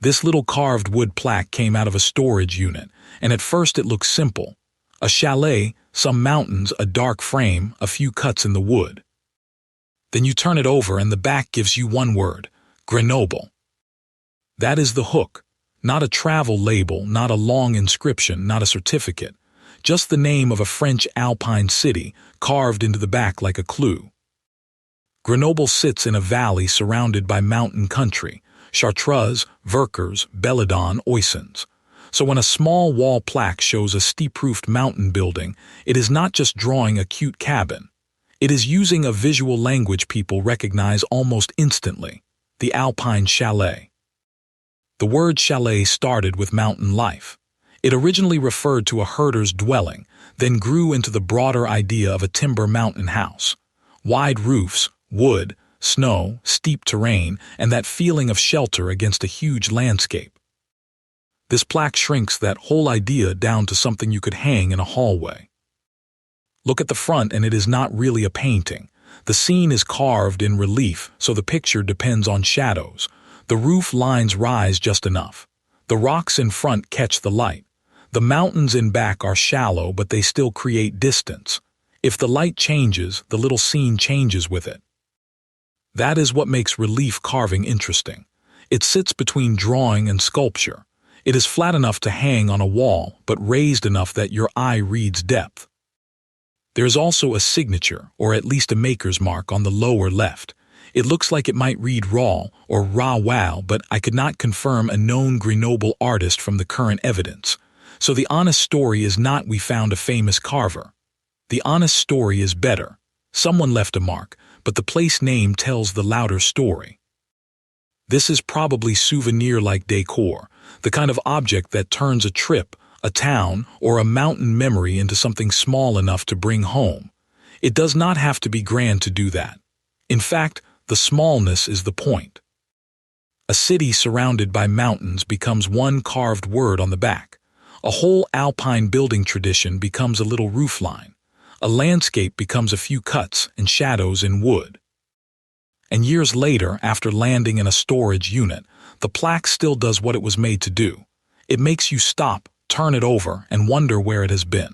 This little carved wood plaque came out of a storage unit, and at first it looked simple. A chalet, some mountains, a dark frame, a few cuts in the wood. Then you turn it over and the back gives you one word: Grenoble. That is the hook. Not a travel label, not a long inscription, not a certificate. Just the name of a French Alpine city, carved into the back like a clue. Grenoble sits in a valley surrounded by mountain country: Chartreuse, Vercors, Belladon, Oisans. So when a small wall plaque shows a steep-roofed mountain building, it is not just drawing a cute cabin. It is using a visual language people recognize almost instantly: the Alpine Chalet. The word chalet started with mountain life. It originally referred to a herder's dwelling, then grew into the broader idea of a timber mountain house. Wide roofs, wood, snow, steep terrain, and that feeling of shelter against a huge landscape. This plaque shrinks that whole idea down to something you could hang in a hallway. Look at the front and it is not really a painting. The scene is carved in relief, so the picture depends on shadows. The roof lines rise just enough. The rocks in front catch the light. The mountains in back are shallow, but they still create distance. If the light changes, the little scene changes with it. That is what makes relief carving interesting. It sits between drawing and sculpture. It is flat enough to hang on a wall, but raised enough that your eye reads depth. There is also a signature, or at least a maker's mark, on the lower left. It looks like it might read raw or raw, but I could not confirm a known Grenoble artist from the current evidence. So the honest story is not we found a famous carver. The honest story is better. Someone left a mark, but the place name tells the louder story. This is probably souvenir-like decor, the kind of object that turns a trip, a town, or a mountain memory into something small enough to bring home. It does not have to be grand to do that. In fact, the smallness is the point. A city surrounded by mountains becomes one carved word on the back. A whole Alpine building tradition becomes a little roofline. A landscape becomes a few cuts and shadows in wood. And years later, after landing in a storage unit, the plaque still does what it was made to do. It makes you stop, turn it over, and wonder where it has been.